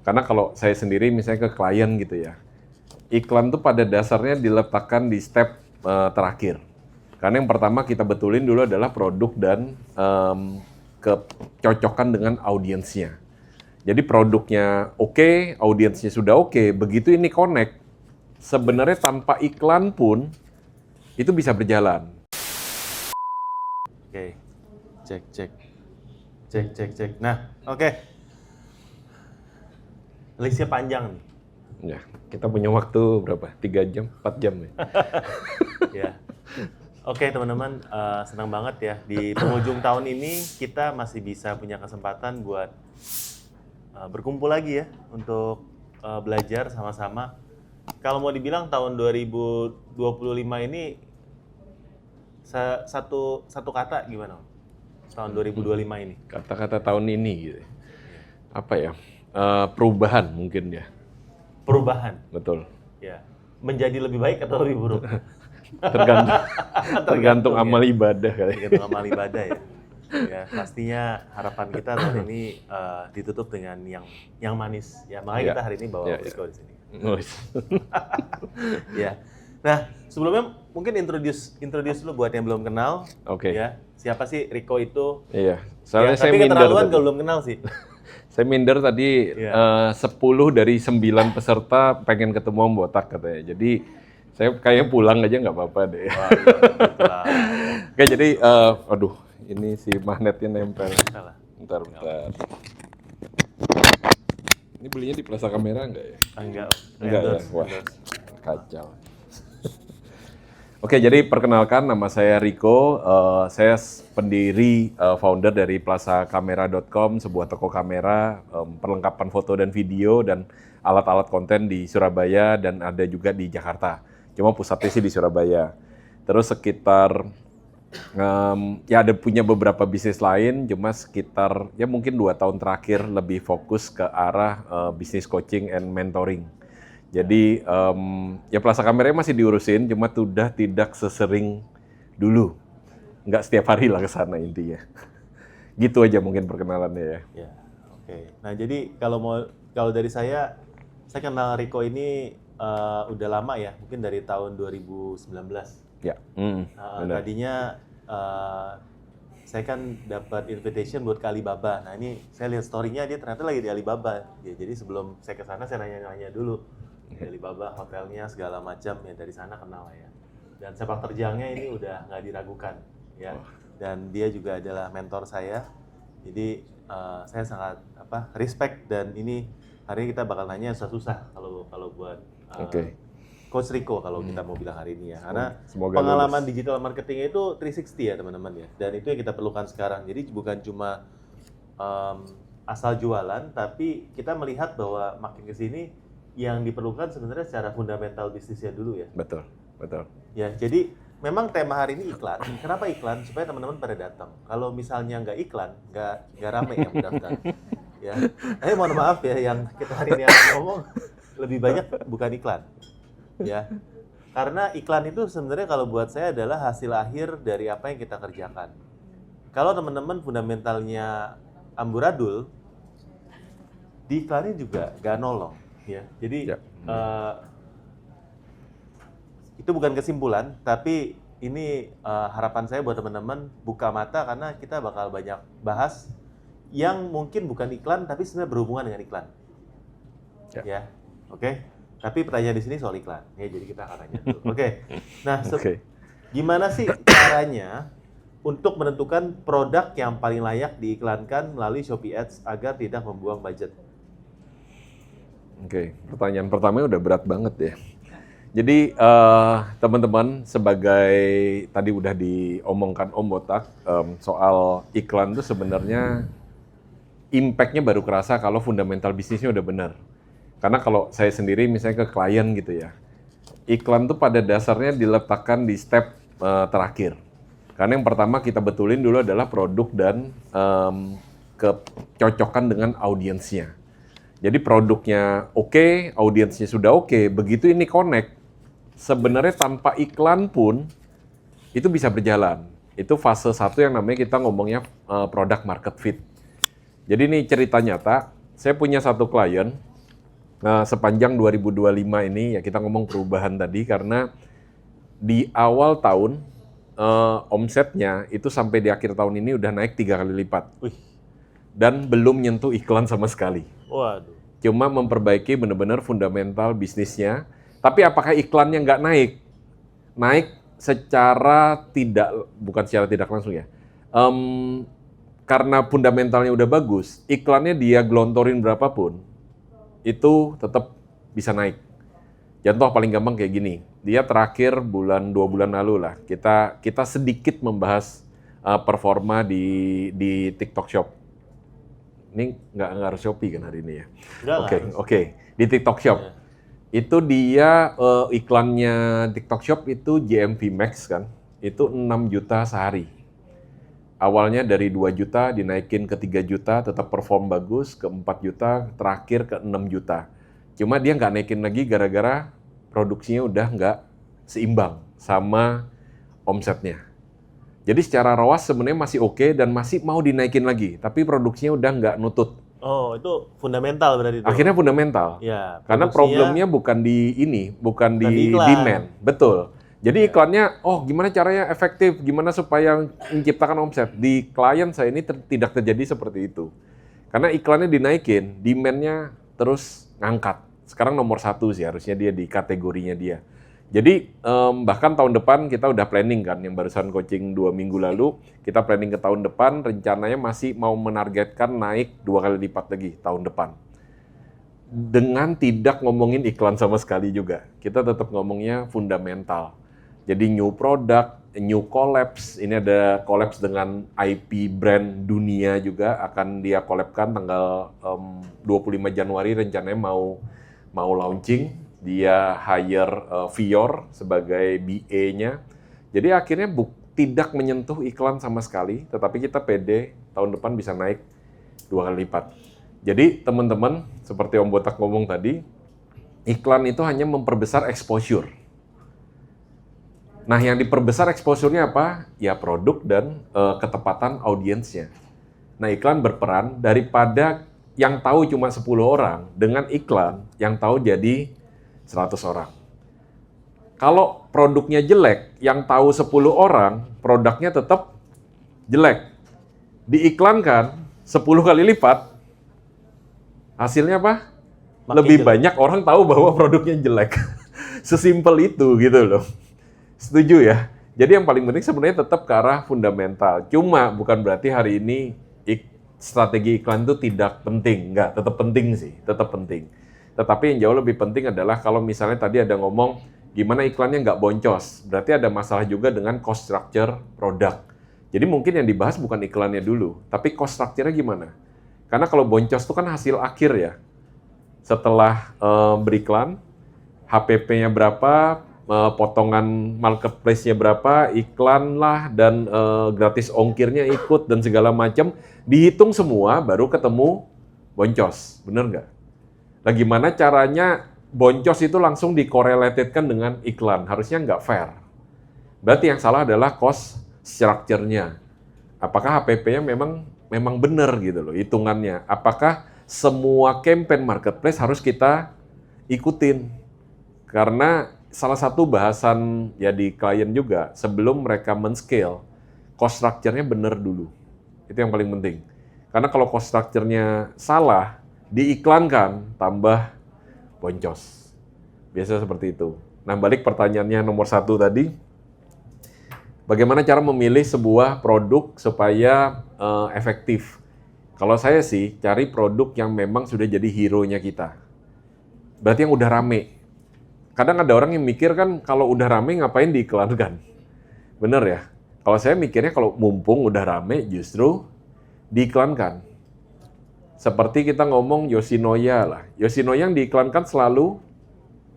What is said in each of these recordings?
Karena kalau saya sendiri misalnya ke klien gitu ya, iklan tuh pada dasarnya diletakkan di step terakhir. Karena yang pertama kita betulin dulu adalah produk dan kecocokan dengan audiensnya. Jadi produknya oke, audiensnya sudah oke, begitu ini connect, sebenarnya tanpa iklan pun itu bisa berjalan. Oke, cek. Nah, oke. Listnya panjang nih. Ya, kita punya waktu berapa? 3 jam, 4 jam ya? Ya. Oke teman-teman, senang banget ya di penghujung tahun ini kita masih bisa punya kesempatan buat berkumpul lagi ya untuk belajar sama-sama. Kalau mau dibilang tahun 2025 ini satu kata gimana? Tahun 2025 ini. Kata-kata tahun ini gitu. Apa ya? Perubahan mungkin ya. Perubahan. Betul. Ya. Menjadi lebih baik atau lebih buruk? Tergantung amal ibadah kali. Tergantung amal ibadah ya. Ya, pastinya harapan kita tahun ini ditutup dengan yang manis. Ya, makanya kita hari ini bawa Riko di sini. Ya. Nah, sebelumnya mungkin introduce dulu buat yang belum kenal. Oke. Ya, siapa sih Riko itu? Iya. Soalnya ya, saya tapi minder keterlaluan tadi. kalau belum kenal sih. Saya minder tadi 10 dari 9 peserta pengen ketemu Om Botak katanya. Jadi saya kayaknya pulang aja nggak apa-apa deh. Wah, iya, Oke, jadi aduh, ini si magnetnya nempel. Bentar. Ini belinya di Plaza Kamera nggak ya? Enggak ya? Wah, kacau. Oke, jadi perkenalkan nama saya Riko, saya pendiri founder dari plazakamera.com, sebuah toko kamera, perlengkapan foto dan video dan alat-alat konten di Surabaya dan ada juga di Jakarta. Cuma pusatnya sih di Surabaya. Terus sekitar ya ada punya beberapa bisnis lain, cuma sekitar ya mungkin 2 tahun terakhir lebih fokus ke arah bisnis coaching and mentoring. Jadi ya Plaza Kamera masih diurusin, cuma sudah tidak sesering dulu. Nggak setiap hari lah ke sana intinya. Gitu aja mungkin perkenalannya ya. Ya, oke. Nah jadi kalau dari saya kenal Riko ini udah lama ya, mungkin dari tahun 2019. Ya. Tadinya saya kan dapat invitation buat ke Alibaba. Nah ini saya lihat story-nya dia ternyata lagi di Alibaba. Ya, jadi sebelum saya ke sana saya nanya-nanya dulu di Alibaba, hotelnya segala macam ya, dari sana kenal ya. Dan sepak terjangnya ini udah nggak diragukan ya. Dan dia juga adalah mentor saya. Jadi saya sangat respect, dan ini hari ini kita bakal nanya yang susah-susah kalau buat Coach Riko kalau kita mau bilang hari ini ya. Karena pengalaman digital marketing itu 360 ya teman-teman ya. Dan itu yang kita perlukan sekarang. Jadi bukan cuma asal jualan, tapi kita melihat bahwa makin ke sini yang diperlukan sebenarnya secara fundamental bisnisnya dulu ya. Betul. Ya, jadi memang tema hari ini iklan. Kenapa iklan? Supaya teman-teman pada datang. Kalau misalnya nggak iklan, nggak rame yang mendaftar. Ya, mohon maaf ya, yang kita hari ini ngomong lebih banyak bukan iklan. Ya, karena iklan itu sebenarnya kalau buat saya adalah hasil akhir dari apa yang kita kerjakan. Kalau teman-teman fundamentalnya amburadul, di iklannya juga nggak nolong. Ya, jadi itu bukan kesimpulan, tapi ini harapan saya buat teman-teman buka mata, karena kita bakal banyak bahas yang mungkin bukan iklan tapi sebenarnya berhubungan dengan iklan. Ya, oke. Tapi pertanyaan di sini soal iklan. Ya, jadi kita akan tanya dulu. Oke. Nah, gimana sih caranya untuk menentukan produk yang paling layak diiklankan melalui Shopee Ads agar tidak membuang budget? Oke, pertanyaan pertamanya udah berat banget ya. Jadi teman-teman, sebagai tadi udah diomongkan Om Botak, soal iklan itu sebenarnya impact-nya baru kerasa kalau fundamental bisnisnya udah benar. Karena kalau saya sendiri misalnya ke klien gitu ya, iklan tuh pada dasarnya diletakkan di step terakhir. Karena yang pertama kita betulin dulu adalah produk dan kecocokan dengan audiensnya. Jadi produknya oke, audiensnya sudah oke, begitu ini connect, sebenarnya tanpa iklan pun itu bisa berjalan. Itu fase 1 yang namanya kita ngomongnya product market fit. Jadi ini cerita nyata, saya punya satu klien, Nah, sepanjang 2025 ini ya kita ngomong perubahan tadi karena di awal tahun omsetnya itu sampai di akhir tahun ini udah naik 3 kali lipat Wih, dan belum nyentuh iklan sama sekali. waduh. Cuma memperbaiki benar-benar fundamental bisnisnya. Tapi apakah iklannya nggak naik? Naik secara bukan secara tidak langsung ya. Karena fundamentalnya udah bagus, iklannya dia gelontorin berapapun, itu tetap bisa naik. Contoh paling gampang kayak gini, dia terakhir 2 bulan lalu lah, kita sedikit membahas performa di TikTok Shop. Ini nggak harus Shopee kan hari ini ya? Oke. Di TikTok Shop. Iya. Itu dia iklannya TikTok Shop itu GMV Max kan, itu 6 juta sehari. Awalnya dari 2 juta dinaikin ke 3 juta, tetap perform bagus, ke 4 juta, terakhir ke 6 juta. Cuma dia nggak naikin lagi gara-gara produksinya udah nggak seimbang sama omsetnya. Jadi secara ROAS sebenarnya masih oke dan masih mau dinaikin lagi, tapi produksinya udah nggak nutut. Oh, itu fundamental berarti itu. Akhirnya fundamental. Ya, Karena problemnya bukan di bukan di iklan. demand. Betul. Jadi iklannya, gimana caranya efektif, gimana supaya menciptakan omset. Di klien saya ini tidak terjadi seperti itu. Karena iklannya dinaikin, demand-nya terus ngangkat. Sekarang nomor 1 sih harusnya dia di kategorinya dia. Jadi bahkan tahun depan kita udah planning kan, yang barusan coaching 2 minggu lalu, kita planning ke tahun depan, rencananya masih mau menargetkan naik 2 kali lipat lagi tahun depan. Dengan tidak ngomongin iklan sama sekali juga. Kita tetap ngomongnya fundamental. Jadi new product, new collabs, ini ada collabs dengan IP brand dunia juga akan dia collabkan tanggal 25 Januari rencananya mau launching. Dia hire Vior sebagai BA-nya. Jadi akhirnya tidak menyentuh iklan sama sekali, tetapi kita pede tahun depan bisa naik 2 kali lipat. Jadi teman-teman, seperti Om Botak ngomong tadi, iklan itu hanya memperbesar exposure. Nah, yang diperbesar exposure-nya apa? Ya produk dan ketepatan audiensnya. Nah, iklan berperan daripada yang tahu cuma 10 orang, dengan iklan yang tahu jadi 100 orang. Kalau produknya jelek, yang tahu 10 orang, produknya tetap jelek. Diiklankan 10 kali lipat, hasilnya apa? Makin Lebih jelek. banyak orang tahu bahwa produknya jelek. Sesimpel itu gitu loh. Setuju ya? Jadi yang paling penting sebenarnya tetap ke arah fundamental. Cuma bukan berarti hari ini strategi iklan itu tidak penting. Enggak, tetap penting sih, tetap penting. Tetapi yang jauh lebih penting adalah kalau misalnya tadi ada ngomong gimana iklannya nggak boncos. Berarti ada masalah juga dengan cost structure produk. Jadi mungkin yang dibahas bukan iklannya dulu, tapi cost structure-nya gimana? Karena kalau boncos itu kan hasil akhir ya. Setelah beriklan, HPP-nya berapa, potongan marketplace-nya berapa, iklan lah, dan gratis ongkirnya ikut, dan segala macam. Dihitung semua, baru ketemu boncos. Bener nggak? Nah, gimana caranya boncos itu langsung dikorrelatedkan dengan iklan? Harusnya nggak fair. Berarti yang salah adalah cost structure-nya. Apakah HPP-nya memang benar gitu loh, hitungannya? Apakah semua campaign marketplace harus kita ikutin? Karena salah satu bahasan ya di klien juga, sebelum mereka men-scale, cost structure-nya benar dulu. Itu yang paling penting. Karena kalau cost structure-nya salah, diiklankan, tambah boncos. Biasa seperti itu. Nah, balik pertanyaannya nomor 1 tadi, bagaimana cara memilih sebuah produk supaya efektif? Kalau saya sih, cari produk yang memang sudah jadi hero-nya kita. Berarti yang udah rame. Kadang ada orang yang mikir kan kalau udah rame ngapain diiklankan. Bener ya? Kalau saya mikirnya kalau mumpung udah rame justru diiklankan. Seperti kita ngomong Yoshinoya lah. Yoshinoya yang diiklankan selalu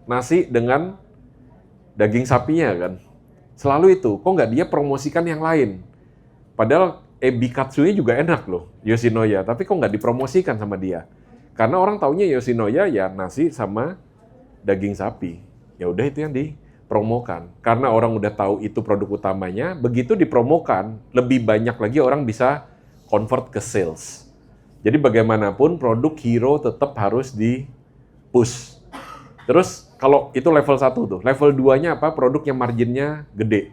nasi dengan daging sapinya kan. Selalu itu. Kok nggak dia promosikan yang lain? Padahal ebikatsunya juga enak loh, Yoshinoya. Tapi kok nggak dipromosikan sama dia? Karena orang taunya Yoshinoya ya nasi sama daging sapi. Ya udah itu yang dipromokan. Karena orang udah tahu itu produk utamanya, begitu dipromokan, lebih banyak lagi orang bisa convert ke sales. Jadi bagaimanapun produk hero tetap harus push. Terus kalau itu level 1 tuh, level 2-nya apa? Produk yang marginnya gede.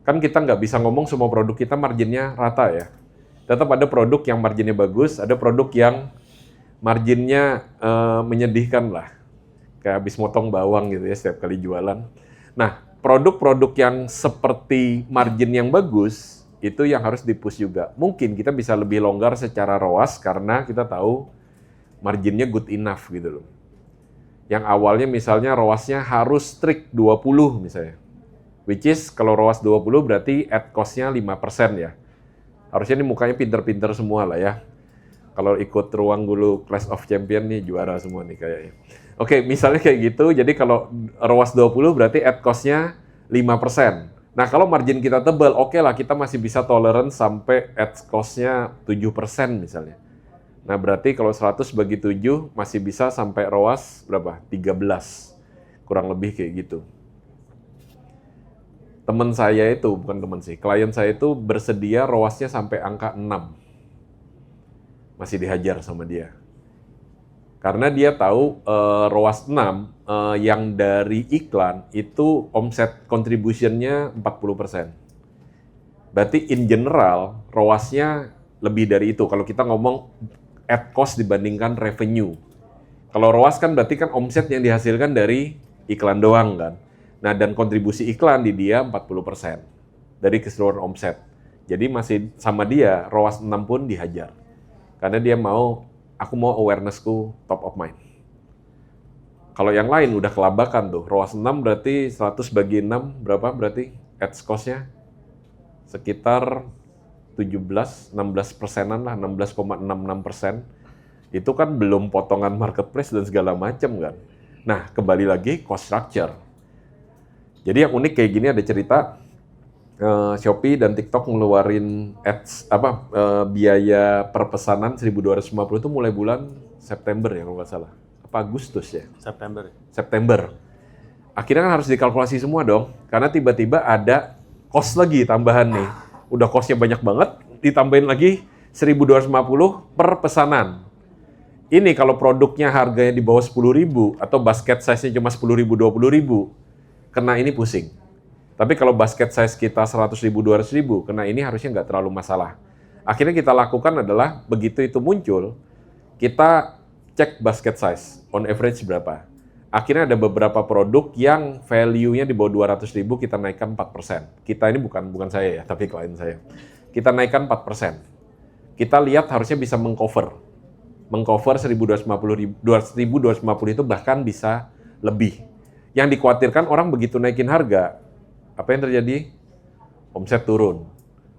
Kan kita nggak bisa ngomong semua produk kita marginnya rata ya. Tetap ada produk yang marginnya bagus, ada produk yang marginnya menyedihkan lah. Kayak habis motong bawang gitu ya setiap kali jualan. Nah, produk-produk yang seperti margin yang bagus, itu yang harus di-push juga. Mungkin kita bisa lebih longgar secara ROAS karena kita tahu marginnya good enough gitu loh. Yang awalnya misalnya ROAS-nya harus strict 20 misalnya. Which is kalau ROAS 20 berarti add cost-nya 5% ya. Harusnya ini mukanya pinter-pinter semua lah ya. Kalau ikut Ruang Gulu Clash of Champion nih juara semua nih kayaknya. Oke, misalnya kayak gitu. Jadi kalau ROAS 20 berarti add cost-nya 5%. Nah, kalau margin kita tebal, oke lah kita masih bisa tolerance sampai add cost-nya 7% misalnya. Nah, berarti kalau 100 bagi 7 masih bisa sampai ROAS berapa? 13. Kurang lebih kayak gitu. Teman saya itu, bukan teman sih, klien saya itu bersedia ROAS-nya sampai angka 6. Masih dihajar sama dia. Karena dia tahu ROAS 6 yang dari iklan itu omset contribution-nya 40%. Berarti in general ROAS-nya lebih dari itu. Kalau kita ngomong add cost dibandingkan revenue. Kalau ROAS kan berarti kan omset yang dihasilkan dari iklan doang kan. Nah, dan kontribusi iklan di dia 40% dari keseluruhan omset. Jadi masih sama dia, ROAS 6 pun dihajar. Karena dia aku mau awareness-ku top of mind. Kalau yang lain udah kelabakan tuh, ROAS 6 berarti 100 bagi 6, berapa berarti ads cost-nya? Sekitar 16 persenan lah, 16,66%. Itu kan belum potongan marketplace dan segala macam kan. Nah, kembali lagi cost structure. Jadi yang unik kayak gini ada cerita Shopee dan TikTok ngeluarin ads biaya per pesanan 1.250 itu mulai bulan September ya kalau nggak salah. Apa Agustus ya? September. Akhirnya kan harus dikalkulasi semua dong, karena tiba-tiba ada cost lagi tambahan nih. Udah costnya banyak banget, ditambahin lagi 1.250 per pesanan. Ini kalau produknya harganya di bawah 10.000 atau basket size-nya cuma 10.000, 20.000, kena ini pusing. Tapi kalau basket size kita 100.000, 200.000, kena ini harusnya nggak terlalu masalah. Akhirnya kita lakukan adalah, begitu itu muncul, kita cek basket size, on average berapa. Akhirnya ada beberapa produk yang value-nya di bawah 200.000, kita naikkan 4%. Kita ini bukan saya ya, tapi klien saya. Kita naikkan 4%. Kita lihat harusnya bisa mengcover 1.250 itu bahkan bisa lebih. Yang dikhawatirkan orang begitu naikin harga, apa yang terjadi? Omset turun.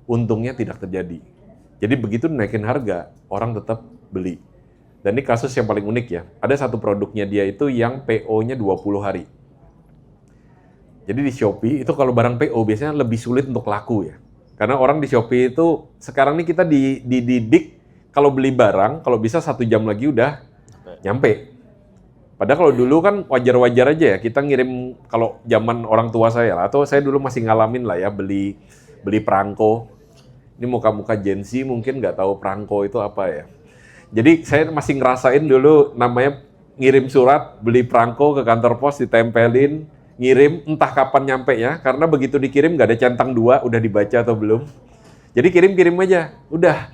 Untungnya tidak terjadi. Jadi begitu naikin harga, orang tetap beli. Dan ini kasus yang paling unik ya. Ada satu produknya dia itu yang PO-nya 20 hari. Jadi di Shopee itu kalau barang PO biasanya lebih sulit untuk laku ya. Karena orang di Shopee itu sekarang ini kita dididik kalau beli barang, kalau bisa 1 jam lagi udah nyampe. Padahal kalau dulu kan wajar-wajar aja ya, kita ngirim, kalau zaman orang tua saya lah, atau saya dulu masih ngalamin lah ya, beli perangko. Ini muka-muka Gen Z mungkin nggak tahu perangko itu apa ya. Jadi saya masih ngerasain dulu namanya ngirim surat, beli perangko ke kantor pos, ditempelin, ngirim, entah kapan nyampe ya, karena begitu dikirim nggak ada centang 2, udah dibaca atau belum. Jadi kirim-kirim aja, udah.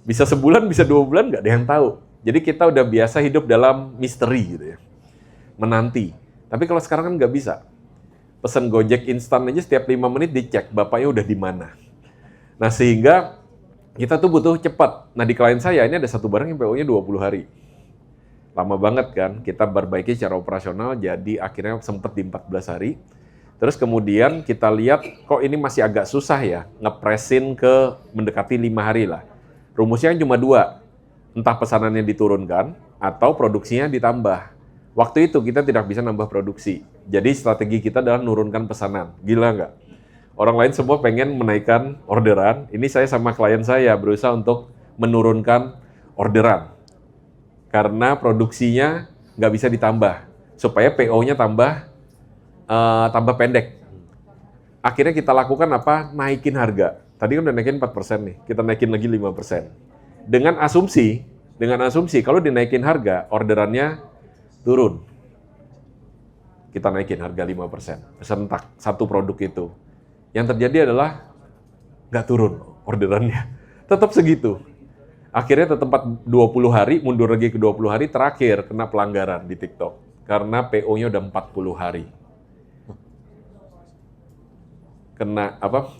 Bisa sebulan, bisa 2 bulan, nggak ada yang tahu. Jadi kita udah biasa hidup dalam misteri gitu ya. Menanti. Tapi kalau sekarang kan nggak bisa. Pesan Gojek instan aja setiap 5 menit dicek, bapaknya udah di mana. Nah sehingga kita tuh butuh cepat. Nah di klien saya ini ada satu barang yang PO-nya 20 hari. Lama banget kan, kita perbaiki secara operasional, jadi akhirnya sempat di 14 hari. Terus kemudian kita lihat, kok ini masih agak susah ya, ngepresin ke mendekati 5 hari lah. Rumusnya cuma 2, entah pesanannya diturunkan, atau produksinya ditambah. Waktu itu kita tidak bisa nambah produksi. Jadi strategi kita adalah nurunkan pesanan. Gila nggak? Orang lain semua pengen menaikkan orderan. Ini saya sama klien saya berusaha untuk menurunkan orderan. Karena produksinya nggak bisa ditambah. Supaya PO-nya tambah pendek. Akhirnya kita lakukan apa? Naikin harga. Tadi kan udah naikin 4% nih. Kita naikin lagi 5%. Dengan asumsi kalau dinaikin harga, orderannya turun. Kita naikin harga 5%, serentak satu produk itu. Yang terjadi adalah nggak turun orderannya, tetap segitu. Akhirnya tetap 20 hari, mundur lagi ke 20 hari, terakhir kena pelanggaran di TikTok. Karena PO-nya udah 40 hari. Kena apa?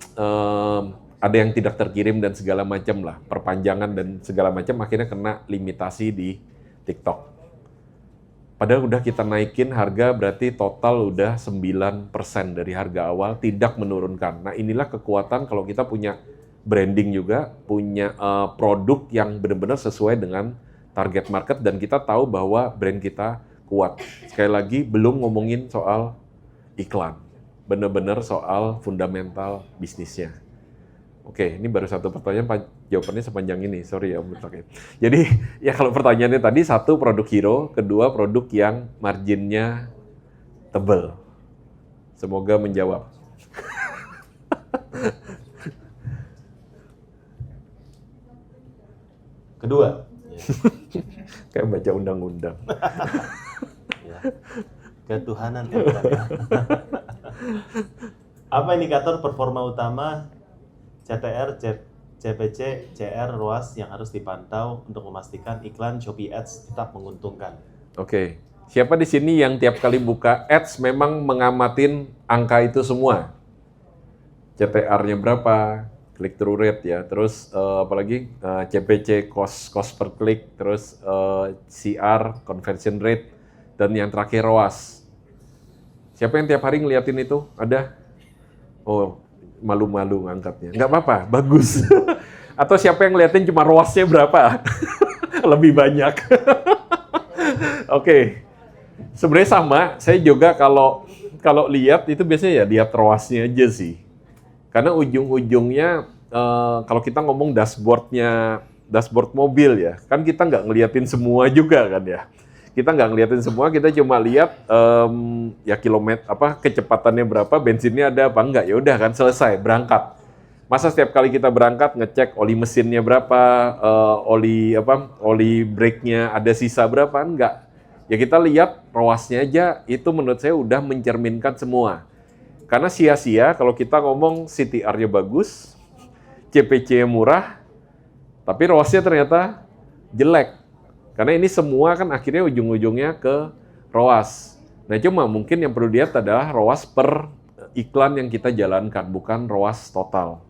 Ada yang tidak terkirim dan segala macam lah, perpanjangan dan segala macam, akhirnya kena limitasi di TikTok. Padahal udah kita naikin harga, berarti total udah 9% dari harga awal, tidak menurunkan. Nah inilah kekuatan kalau kita punya branding juga, punya produk yang benar-benar sesuai dengan target market, dan kita tahu bahwa brand kita kuat. Sekali lagi, belum ngomongin soal iklan, benar-benar soal fundamental bisnisnya. Oke, ini baru satu pertanyaan, jawabannya sepanjang ini, sorry ya Om Mutlak. Jadi ya kalau pertanyaannya tadi, satu produk hero, kedua produk yang marginnya tebal. Semoga menjawab. Kedua. Kayak baca undang-undang. Ya. Ketuhanan ya, bukan ya. Apa indikator performa utama CTR, CPC, CR, ROAS yang harus dipantau untuk memastikan iklan Shopee Ads tetap menguntungkan? Oke, siapa di sini yang tiap kali buka ads memang mengamatin angka itu semua? CTR-nya berapa, click through rate ya, terus apalagi CPC, cost per click, terus CR, conversion rate, dan yang terakhir ROAS. Siapa yang tiap hari ngeliatin itu? Ada? Oh, malu-malu ngangkatnya. Nggak apa-apa, bagus. Atau siapa yang ngeliatin cuma ROAS-nya berapa? Lebih banyak. Oke. Sebenarnya sama, saya juga kalau lihat itu biasanya ya lihat ROAS-nya aja sih. Karena ujung-ujungnya kalau kita ngomong dashboard mobil ya, kan kita nggak ngeliatin semua juga kan ya. Kita nggak ngeliatin semua, kita cuma lihat ya kilometer kecepatannya berapa, bensinnya ada apa enggak, ya udah kan selesai berangkat. Masa setiap kali kita berangkat ngecek oli mesinnya berapa, oli brake-nya ada sisa berapa, enggak. Ya kita lihat ROAS-nya aja, itu menurut saya udah mencerminkan semua. Karena sia-sia kalau kita ngomong CTR-nya bagus, CPC-nya murah, tapi ROAS-nya ternyata jelek. Karena ini semua kan akhirnya ujung-ujungnya ke ROAS. Nah cuma mungkin yang perlu dilihat adalah ROAS per iklan yang kita jalankan, bukan ROAS total.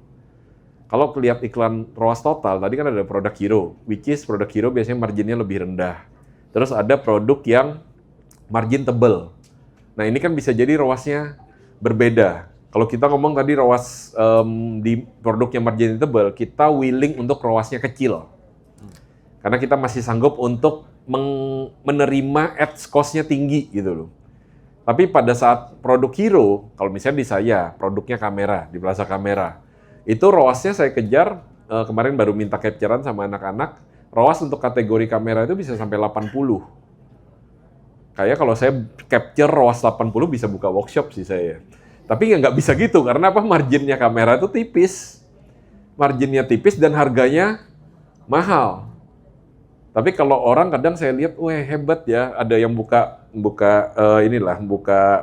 Kalau lihat iklan ROAS total, tadi kan ada produk hero, which is produk hero biasanya marginnya lebih rendah. Terus ada produk yang margin tebal. Nah ini kan bisa jadi ROAS-nya berbeda. Kalau kita ngomong tadi ROAS di produk yang margin tebal, kita willing untuk ROAS-nya kecil. Karena kita masih sanggup untuk menerima ads cost-nya tinggi gitu loh. Tapi pada saat produk hero, kalau misalnya di saya, produknya kamera, di Plaza Kamera, itu ROAS-nya saya kejar, kemarin baru minta capture-an sama anak-anak, ROAS untuk kategori kamera itu bisa sampai 80. Kayak kalau saya capture ROAS 80 bisa buka workshop sih saya. Tapi nggak bisa gitu, karena apa? Marginnya kamera itu tipis. Marginnya tipis dan harganya mahal. Tapi kalau orang kadang saya lihat, wah hebat ya, ada yang buka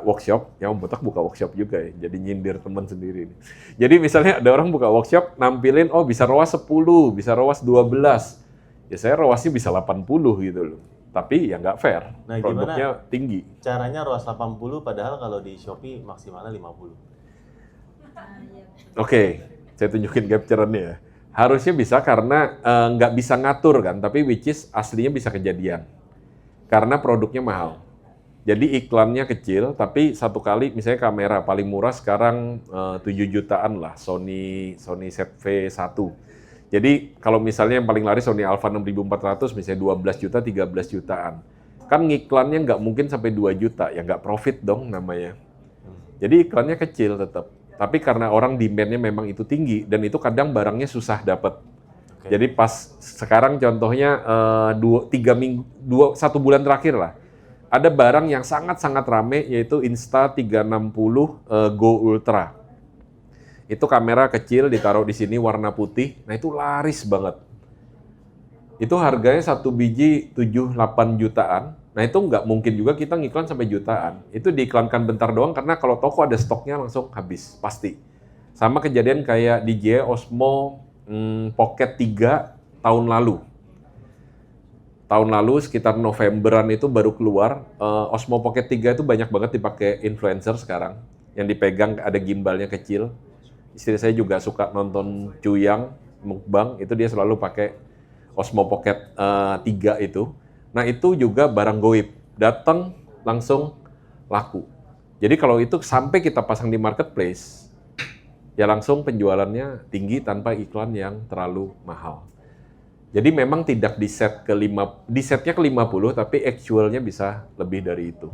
workshop, ya Om Botak buka workshop juga ya, jadi nyindir teman sendiri. Jadi misalnya ada orang buka workshop, nampilin, oh bisa ROAS 10, bisa ROAS 12, ya saya ROAS-nya bisa 80 gitu loh. Tapi ya nggak fair, Nah, produknya gimana tinggi. caranya ROAS 80 padahal kalau di Shopee maksimalnya 50? Oke, saya tunjukin capture-annya ya. Harusnya bisa karena nggak bisa ngatur kan, tapi which is aslinya bisa kejadian. Karena produknya mahal. Jadi iklannya kecil, tapi satu kali misalnya kamera paling murah sekarang 7 jutaan lah, Sony ZV-1. Jadi kalau misalnya yang paling laris Sony Alpha 6400 misalnya 12 juta, 13 jutaan. Kan ngiklannya nggak mungkin sampai 2 juta, ya nggak profit dong namanya. Jadi iklannya kecil tetap. Tapi karena orang demand-nya memang itu tinggi, dan itu kadang barangnya susah dapat. Okay. Jadi pas sekarang contohnya 1 bulan terakhir lah, ada barang yang sangat-sangat rame yaitu Insta360 Go Ultra. Itu kamera kecil ditaruh di sini warna putih, nah itu laris banget. Itu harganya 1 biji 7-8 jutaan. Nah itu nggak mungkin juga kita ngiklan sampai jutaan. Itu diiklankan bentar doang karena kalau toko ada stoknya langsung habis, pasti. Sama kejadian kayak DJI Osmo Pocket 3 tahun lalu. Tahun lalu sekitar Novemberan itu baru keluar, Osmo Pocket 3 itu banyak banget dipakai influencer sekarang. Yang dipegang ada gimbalnya kecil. Istri saya juga suka nonton Cuyang, mukbang, itu dia selalu pakai Osmo Pocket 3 itu. Nah itu juga barang goib, datang langsung laku. Jadi kalau itu sampai kita pasang di marketplace, ya langsung penjualannya tinggi tanpa iklan yang terlalu mahal. Jadi memang tidak di setnya ke 50, tapi actualnya bisa lebih dari itu.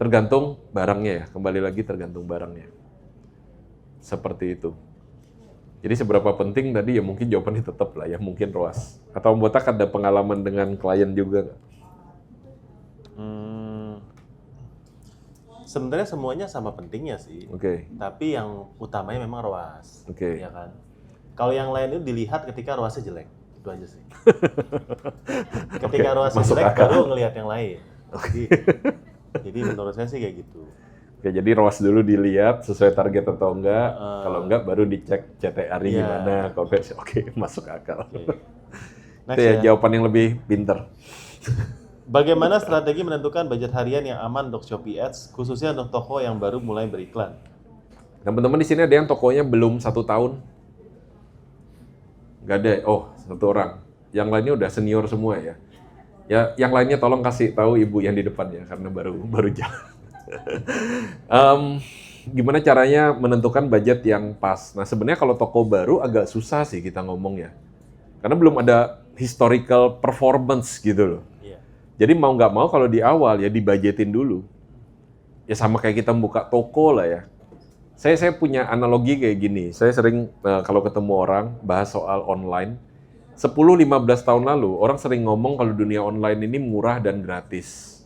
Tergantung barangnya ya, kembali lagi tergantung barangnya. Seperti itu. Jadi seberapa penting tadi ya mungkin jawabannya tetap lah ya, mungkin ROAS. Atau Om Botak ada pengalaman dengan klien juga nggak? Sebenarnya semuanya sama pentingnya sih. Oke. Tapi yang utamanya memang ROAS. Oke. Ya kan? Kalau yang lain itu dilihat ketika ROAS-nya jelek. Itu aja sih. Ketika ROAS-nya masuk jelek, akal. baru ngelihat yang lain. Jadi menurut saya sih kayak gitu. Oke, jadi ROAS dulu dilihat sesuai target atau enggak. Kalau enggak baru dicek CTR-nya Iya. gimana, konversi. Oke, masuk akal. Oke. Itu ya jawaban yang lebih pinter. Bagaimana strategi menentukan budget harian yang aman untuk Shopee Ads, khususnya untuk toko yang baru mulai beriklan? Teman-teman di sini ada yang tokonya belum 1 tahun? Nggak ada. Oh, 1 orang. Yang lainnya udah senior semua ya. Ya, yang lainnya tolong kasih tahu ibu yang di depan ya, karena baru jalan. Gimana caranya menentukan budget yang pas? Nah, sebenarnya kalau toko baru agak susah sih kita ngomong ya. Karena belum ada historical performance gitu loh. Iya. Jadi mau nggak mau kalau di awal ya dibudgetin dulu. Ya sama kayak kita buka toko lah ya. Saya punya analogi kayak gini. Saya sering kalau ketemu orang bahas soal online. 10-15 tahun lalu orang sering ngomong kalau dunia online ini murah dan gratis.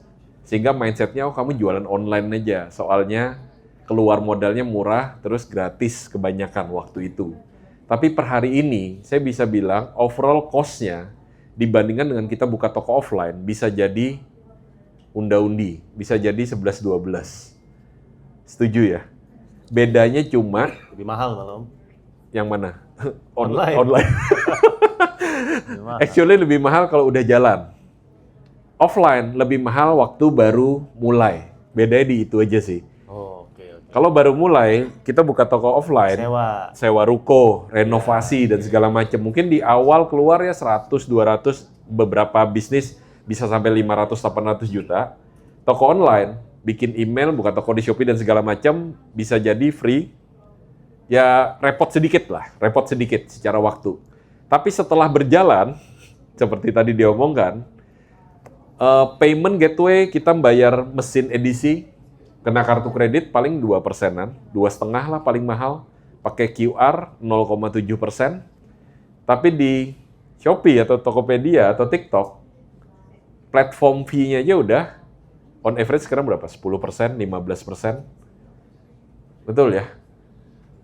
Sehingga mindsetnya, oh kamu jualan online aja. Soalnya keluar modalnya murah, terus gratis kebanyakan waktu itu. Tapi per hari ini, saya bisa bilang overall cost-nya dibandingkan dengan kita buka toko offline, bisa jadi unda-undi, bisa jadi 11-12. Setuju ya? Bedanya cuma... Lebih mahal malah, Om. Yang mana? Online. Online. Lebih mahal. Actually lebih mahal kalau udah jalan. Offline lebih mahal waktu baru mulai. Bedanya di itu aja sih. Oh, oke. Kalau baru mulai, kita buka toko offline, sewa ruko, renovasi, dan segala macam. Mungkin di awal keluar ya 100, 200, beberapa bisnis bisa sampai 500, 800 juta. Toko online, bikin email, buka toko di Shopee dan segala macam, bisa jadi free. Ya repot sedikit secara waktu. Tapi setelah berjalan, seperti tadi diomongkan, payment gateway kita bayar mesin edisi, kena kartu kredit paling 2%-an, 2,5% lah paling mahal, pakai QR 0,7%. Tapi di Shopee atau Tokopedia atau TikTok, platform fee-nya aja udah on average sekarang berapa? 10%, 15%. Betul ya?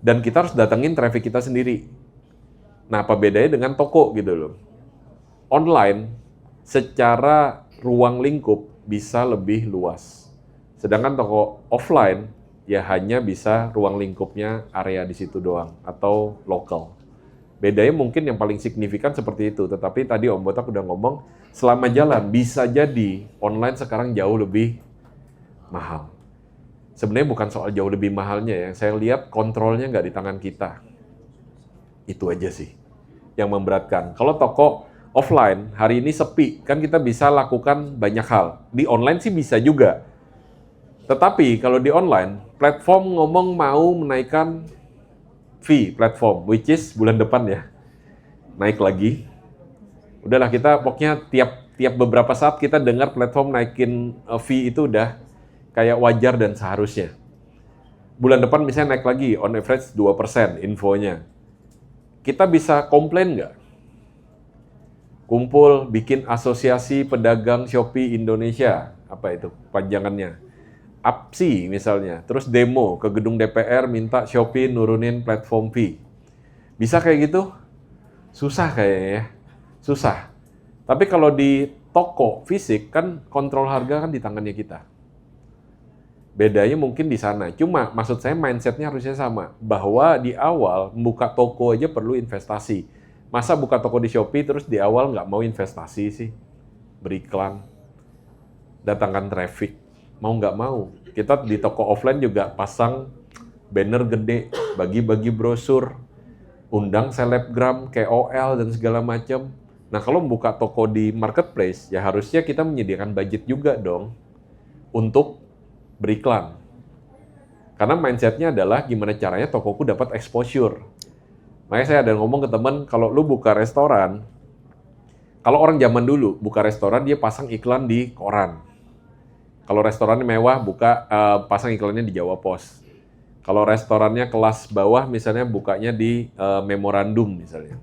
Dan kita harus datengin traffic kita sendiri. Nah, apa bedanya dengan toko gitu loh? Online, secara ruang lingkup bisa lebih luas. Sedangkan toko offline, ya hanya bisa ruang lingkupnya area di situ doang, atau lokal. Bedanya mungkin yang paling signifikan seperti itu, tetapi tadi Om Botak udah ngomong, selama jalan bisa jadi online sekarang jauh lebih mahal. Sebenarnya bukan soal jauh lebih mahalnya ya, saya lihat kontrolnya nggak di tangan kita. Itu aja sih yang memberatkan. Kalau toko offline hari ini sepi, kan kita bisa lakukan banyak hal. Di online sih bisa juga. Tetapi kalau di online, platform ngomong mau menaikkan fee platform, which is bulan depan ya, naik lagi. Udahlah kita pokoknya tiap beberapa saat kita dengar platform naikin fee itu udah kayak wajar dan seharusnya. Bulan depan misalnya naik lagi, on average 2% infonya. Kita bisa komplain nggak? Kumpul, bikin asosiasi pedagang Shopee Indonesia. Apa itu panjangannya? APSI misalnya. Terus demo ke gedung DPR minta Shopee nurunin platform fee. Bisa kayak gitu? Susah kayaknya ya. Susah. Tapi kalau di toko fisik kan kontrol harga kan di tangannya kita. Bedanya mungkin di sana. Cuma maksud saya mindset-nya harusnya sama. Bahwa di awal membuka toko aja perlu investasi. Masa buka toko di Shopee terus di awal nggak mau investasi sih? Beriklan, datangkan traffic. Mau nggak mau. Kita di toko offline juga pasang banner gede, bagi-bagi brosur, undang selebgram, KOL, dan segala macam. Nah, kalau membuka toko di marketplace, ya harusnya kita menyediakan budget juga dong untuk beriklan. Karena mindset-nya adalah gimana caranya tokoku dapat exposure. Makanya saya ada ngomong ke teman, kalau lu buka restoran, kalau orang zaman dulu buka restoran, dia pasang iklan di koran. Kalau restorannya mewah, pasang iklannya di Jawa Pos. Kalau restorannya kelas bawah, misalnya bukanya di memorandum misalnya.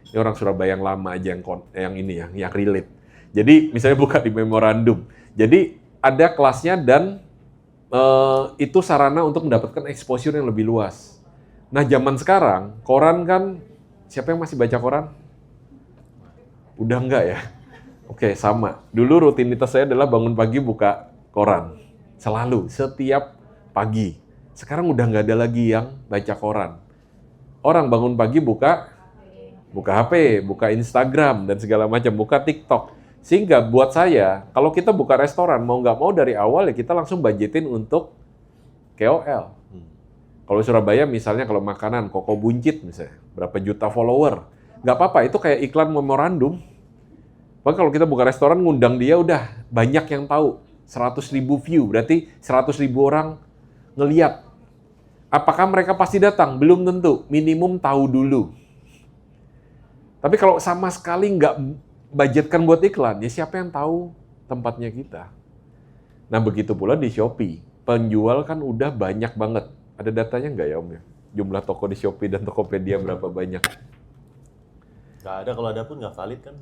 Ini orang Surabaya yang lama aja yang relate. Jadi misalnya buka di memorandum. Jadi ada kelasnya dan itu sarana untuk mendapatkan exposure yang lebih luas. Nah, zaman sekarang, koran kan, siapa yang masih baca koran? Udah enggak ya? Oke, sama. Dulu rutinitas saya adalah bangun pagi buka koran. Selalu, setiap pagi. Sekarang udah nggak ada lagi yang baca koran. Orang bangun pagi buka HP, buka Instagram, dan segala macam, buka TikTok. Sehingga buat saya, kalau kita buka restoran, mau nggak mau dari awal ya kita langsung budgetin untuk KOL. Kalau Surabaya misalnya kalau makanan, Koko Buncit misalnya, berapa juta follower. Nggak apa-apa, itu kayak iklan memorandum. Bahkan kalau kita buka restoran, ngundang dia udah banyak yang tahu. 100.000 view, berarti 100.000 orang ngeliat. Apakah mereka pasti datang? Belum tentu, minimum tahu dulu. Tapi kalau sama sekali nggak budgetkan buat iklan, ya siapa yang tahu tempatnya kita? Nah, begitu pula di Shopee. Penjual kan udah banyak banget. Ada datanya nggak ya, Om? Ya? Jumlah toko di Shopee dan Tokopedia berapa banyak? Nggak ada, kalau ada pun nggak valid kan.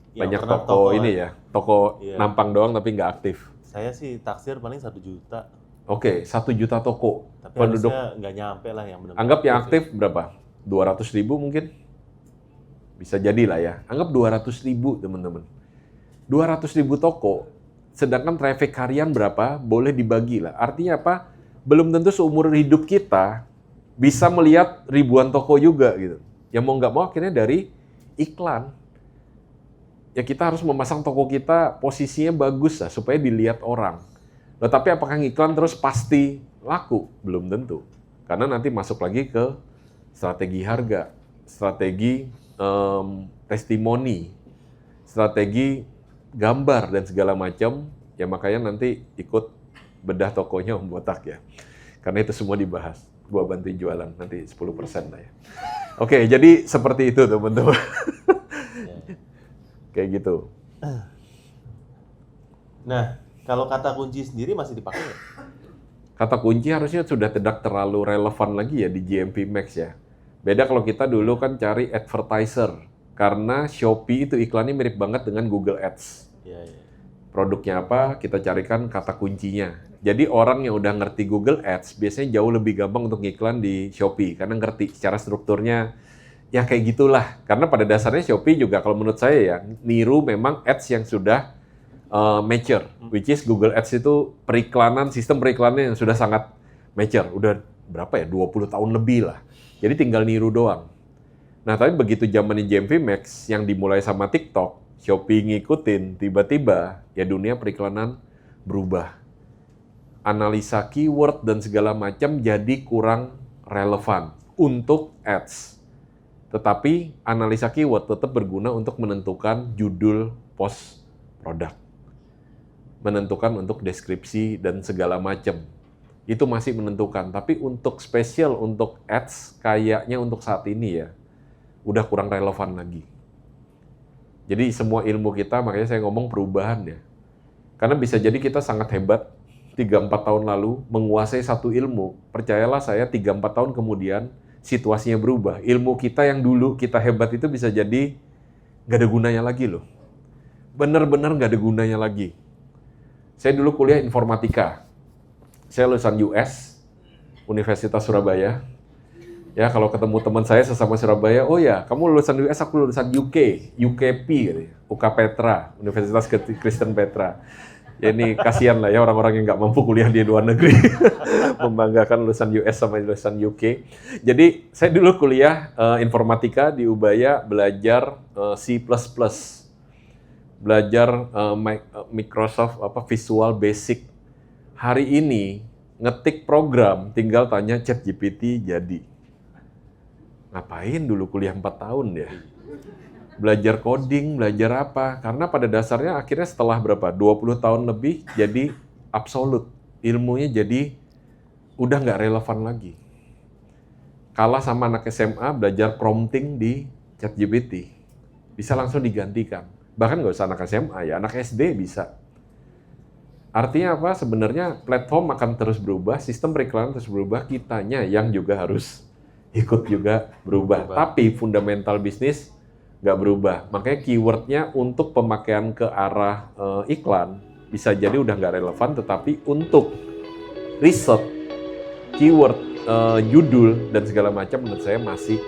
Banyak toko ini ya, toko iya, nampang doang tapi nggak aktif. Saya sih taksir paling 1 juta. Oke, 1 juta toko. Tapi Penduduk, harusnya nggak nyampe lah yang benar-benar. anggap yang aktif berapa? 200.000 mungkin? Bisa jadi lah ya. Anggap 200.000 teman-teman. 200.000 toko, sedangkan traffic harian berapa? Boleh dibagi lah. Artinya apa? Belum tentu seumur hidup kita bisa melihat ribuan toko juga gitu. Ya mau nggak mau akhirnya dari iklan. Ya kita harus memasang toko kita posisinya bagus lah supaya dilihat orang. Nah, tapi apakah ngiklan terus pasti laku? Belum tentu. Karena nanti masuk lagi ke strategi harga, strategi testimoni, strategi gambar dan segala macam. Ya makanya nanti ikut bedah tokonya Om Botak ya. Karena itu semua dibahas. Gua bantuin jualan nanti 10% lah ya. Oke, jadi seperti itu teman-teman. Kayak gitu. Nah, kalau kata kunci sendiri masih dipakai nggak? Kata kunci harusnya sudah tidak terlalu relevan lagi ya di GMP Max ya. Beda kalau kita dulu kan cari advertiser. Karena Shopee itu iklannya mirip banget dengan Google Ads. Iya, iya. Produknya apa, kita carikan kata kuncinya. Jadi orang yang udah ngerti Google Ads biasanya jauh lebih gampang untuk ngiklan di Shopee. Karena ngerti secara strukturnya, ya kayak gitulah. Karena pada dasarnya Shopee juga kalau menurut saya ya, niru memang ads yang sudah mature. Which is Google Ads itu periklanan, sistem periklanannya yang sudah sangat mature. Udah berapa ya, 20 tahun lebih lah. Jadi tinggal niru doang. Nah, tapi begitu zamannya GMV Max yang dimulai sama TikTok, Shopee ngikutin, tiba-tiba ya dunia periklanan berubah. Analisa keyword dan segala macam jadi kurang relevan untuk ads. Tetapi analisa keyword tetap berguna untuk menentukan judul post produk. Menentukan untuk deskripsi dan segala macam. Itu masih menentukan. Tapi untuk spesial, untuk ads, kayaknya untuk saat ini ya, udah kurang relevan lagi. Jadi semua ilmu kita, makanya saya ngomong perubahan ya. Karena bisa jadi kita sangat hebat, 3-4 tahun lalu, menguasai satu ilmu. Percayalah saya, 3-4 tahun kemudian, situasinya berubah. Ilmu kita yang dulu kita hebat itu bisa jadi nggak ada gunanya lagi loh. Bener-bener nggak ada gunanya lagi. Saya dulu kuliah informatika. Saya lulusan US, Universitas Surabaya. Ya kalau ketemu teman saya sesama Surabaya, oh ya kamu lulusan US, aku lulusan UK, UKP, gitu ya. UK Petra, Universitas Kristen Petra. Ya ini kasihan lah ya orang-orang yang nggak mampu kuliah di luar negeri, membanggakan lulusan US sama lulusan UK. Jadi saya dulu kuliah informatika di Ubaya, belajar C++, belajar Microsoft Visual Basic. Hari ini ngetik program, tinggal tanya ChatGPT jadi. Ngapain dulu kuliah 4 tahun ya? Belajar coding, belajar apa? Karena pada dasarnya akhirnya setelah berapa? 20 tahun lebih jadi absolut. Ilmunya jadi udah nggak relevan lagi. Kalah sama anak SMA belajar prompting di ChatGPT. Bisa langsung digantikan. Bahkan nggak usah anak SMA ya, anak SD bisa. Artinya apa? Sebenarnya platform akan terus berubah, sistem periklanan terus berubah, kitanya yang juga harus ikut juga berubah. Tapi fundamental bisnis nggak berubah. Makanya keywordnya untuk pemakaian ke arah iklan bisa jadi udah nggak relevan, tetapi untuk riset, keyword, judul, dan segala macam menurut saya masih